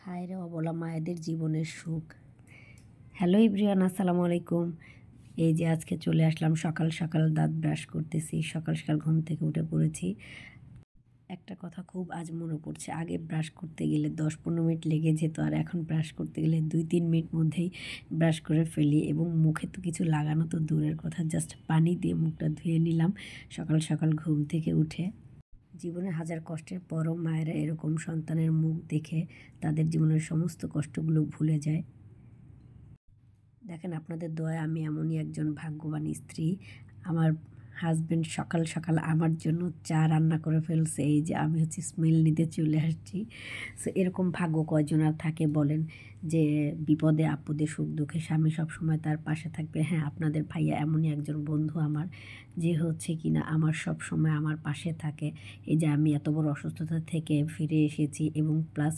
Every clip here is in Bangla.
হায় রে অবলা মায়েদের জীবনের সুখ। হ্যালো এভরিওয়ান, আসসালামু আলাইকুম। এই যে আজকে চলে আসলাম সকাল সকাল দাঁত ব্রাশ করতেছি। সকাল সকাল ঘুম থেকে উঠে পড়েছি। একটা কথা খুব আজ মনে পড়ছে, আগে ব্রাশ করতে গেলে 10-15 মিনিট লেগে যেত, আর এখন ব্রাশ করতে গেলে 2-3 মিনিট মধ্যেই ব্রাশ করে ফেলি। এবং মুখে তো কিছু লাগানো তো দূরের কথা, জাস্ট পানি দিয়ে মুখটা ধুয়ে নিলাম সকাল সকাল ঘুম থেকে উঠে। জীবনে হাজার কষ্টের পরও মায়েরা এরকম সন্তানের মুখ দেখে তাদের জীবনের সমস্ত কষ্টগুলো ভুলে যায়। দেখেন, আপনাদের দয়ায় আমি এমনই একজন ভাগ্যবান স্ত্রী। আমার হাজব্যান্ড সকাল সকাল আমার জন্য চা রান্না করে ফেলছে। এই যে আমি স্মেল নিতে চলে আসছি। সো এরকম ভাগ্য কয়জনের থাকে বলেন, যে বিপদে আপদে সুখ দুঃখে স্বামী সবসময় তার পাশে থাকবে। হ্যাঁ, আপনাদের ভাইয়া এমনই একজন বন্ধু আমার, যে কিনা আমার সব সময় আমার পাশে থাকে। এই যে আমি এত বড় অসুস্থতা থেকে ফিরে এসেছি, এবং প্লাস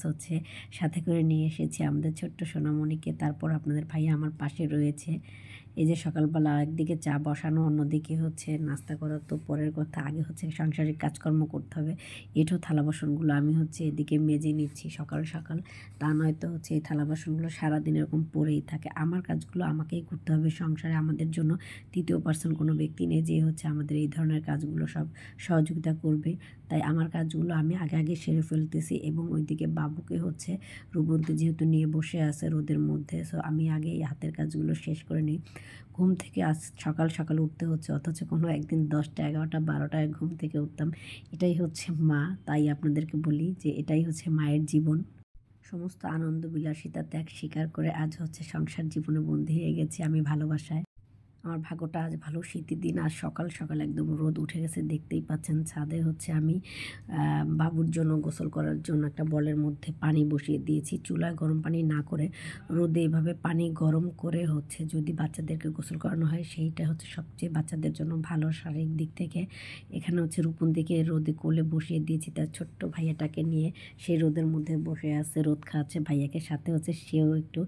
সাথে করে নিয়ে এসেছি আমাদের ছোট্ট সোনামণিকে। তারপর আপনাদের ভাইয়া আমার পাশে রয়েছে। এই যে সকালবেলা একদিকে চা বসানো, অন্যদিকে নাস্তা করা তো পরের কথা, আগে সাংসারিক কাজকর্ম করতে হবে। এঁঠো থালা বাসনগুলো আমি এদিকে মেজে নিচ্ছি সকাল সকাল। তা নয়তো এই থালা বাসনগুলো সারাদিন এরকম পড়েই থাকে। আমার কাজগুলো আমাকেই করতে হবে। সংসারে আমাদের জন্য তৃতীয় পার্সন কোনো ব্যক্তি নেই যে আমাদের এই ধরনের কাজগুলো সব সহযোগিতা করবে। তাই আমার কাজগুলো আমি আগে আগে সেরে ফেলতেছি। এবং ওইদিকে বাবুকে রূপন্তী যেহেতু নিয়ে বসে আছে রোদের মধ্যে, সো আমি আগে এই হাতের কাজগুলো শেষ করে নিই। ঘুম থেকে আজ সকাল সকাল উঠতে হচ্ছে, অথচ কোনো একদিন 10টা 11টা 12টায় ঘুম থেকে উঠতাম। এটাই মা। তাই আপনাদেরকে বলি যে এটাই মায়ের জীবন। সমস্ত আনন্দ বিলাসিতা ত্যাগ স্বীকার করে আজ সংসার জীবনে বন্দী হয়ে গেছি আমি ভালোবাসায়। আমার ভাগ্যটা আজ ভালো, শীতের দিন। আজ সকাল সকাল একদম রোদ উঠে গেছে, দেখতেই পাচ্ছেন। ছাদে আমি বাবুর জন্য গোসল করার জন্য একটা বলের মধ্যে পানি বসিয়ে দিয়েছি। চুলায় গরম পানি না করে রোদে এভাবে পানি গরম করে যদি বাচ্চাদেরকে গোসল করানো হয়, সেইটা সবচেয়ে বাচ্চাদের জন্য ভালো শারীরিক দিক থেকে। এখানে রূপন্তীকে রোদে কোলে বসিয়ে দিয়েছি, তার ছোট্ট ভাইয়াটাকে নিয়ে সেই রোদের মধ্যে বসে আছে, রোদ খাচ্ছে। ভাইয়াকে সাথে সেও একটু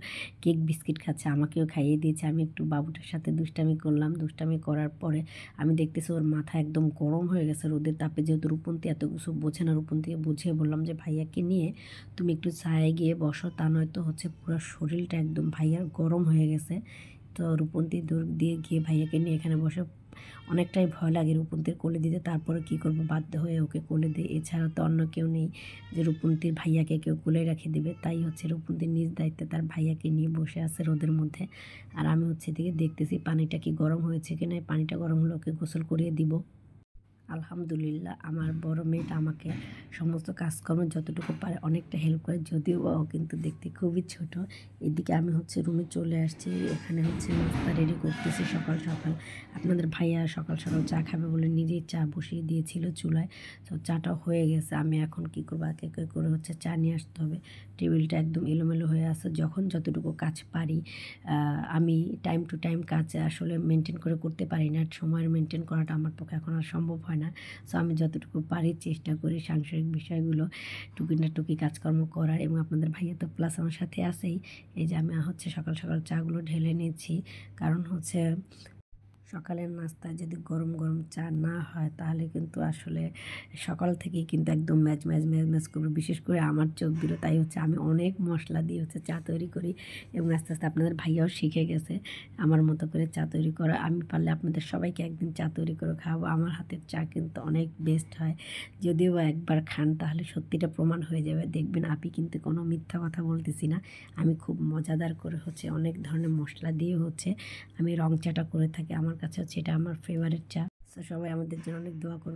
কেক বিস্কিট খাচ্ছে, আমাকেও খাইয়ে দিয়েছে। আমি একটু বাবুটার সাথে দুষ্টামি করলাম। দুষ্টামি করার পরে আমি দেখতেছি ওর মাথা একদম গরম হয়ে গেছে রোদের তাপে। যেহেতু রূপন্তী এত কিছু বোঝে না, রূপন্তীকে বুঝিয়ে বললাম যে ভাইয়াকে নিয়ে তুমি একটু ছায়ে গিয়ে বসো, তা নয়তো পুরো শরীরটা একদম ভাইয়ার গরম হয়ে গেছে। তো রূপন্তী দূর দিয়ে গিয়ে ভাইয়াকে নিয়ে এখানে বসে। অনেকটাই ভয় লাগে রূপন্তীর কোলে দিতে, তারপরে কি করব, বাধ্য হয়ে ওকে কোলে দিই। এছাড়া তো অন্য কেউ নেই যে রূপন্তীর ভাইয়াকে কেউ কোলে রেখে দেবে। তাই রূপন্তীর নিজ দায়িত্বে তার ভাইয়াকে নিয়ে বসে আছে রোদের মধ্যে। আর আমি এদিকে দেখতেছি পানিটা কি গরম হয়েছে কিনা। পানিটা গরম হলে ওকে গোসল করিয়ে দিব। আলহামদুলিল্লাহ, আমার বড় মেয়েটা আমাকে সমস্ত কাজকর্ম যতটুকু পারে অনেকটা হেল্প করে, যদিও ও কিন্তু দেখতে খুবই ছোট। এদিকে আমি রুমে চলে আসছি। এখানে নাস্তা রেডি করতেছি সকাল সকাল। আপনাদের ভাইয়া সকাল সকাল চা খাবে বলে নিজেই চা বসিয়ে দিয়েছিল চুলায়। তো চাটা হয়ে গেছে। আমি এখন কি করবো, একে একে করে চা নিয়ে আসতে হবে। টেবিলটা একদম এলোমেলো হয়ে আছে। যখন যতটুকু কাজ পারি, আমি টাইম টু টাইম কাজ আসলে মেনটেন করে করতে পারি না। সময়ের মেনটেন করাটা আমার পক্ষে এখন আর সম্ভব হয় না। সো আমি যতটুকু পারি চেষ্টা করি সাংসারিক বিষয়গুলো টুকি কাজকর্ম করার। এবং আপনাদের ভাইয়া তো প্লাস আমার সাথে আছেই। এই যে আমি সকাল সকাল চাগুলো ঢেলে নিচ্ছি, কারণ সকালের নাস্তায় যদি গরম গরম চা না হয়, তাহলে কিন্তু আসলে সকাল থেকেই কিন্তু একদম ম্যাচ ম্যাচ ম্যাচ ম্যাচ করবে। বিশেষ করে আমার চোখ দুটো। তাই আমি অনেক মশলা দিয়ে চা তৈরি করি। এবং আস্তে আস্তে আপনাদের ভাইয়াও শিখে গেছে আমার মতো করে চা তৈরি করা। আমি পারলে আপনাদের সবাইকে একদিন চা তৈরি করে খাওয়াবো। আমার হাতের চা কিন্তু অনেক বেস্ট হয়। যদিও একবার খান তাহলে সত্যিটা প্রমাণ হয়ে যাবে। দেখবেন আপনি কিন্তু কোনো মিথ্যা কথা বলতেছি না। আমি খুব মজাদার করে অনেক ধরনের মশলা দিয়ে আমি রং চাটা করে থাকি। আমার কাছে এটা আমার ফেভারিট চা। সো সবাই আমাদের জন্য অনেক দোয়া করবে।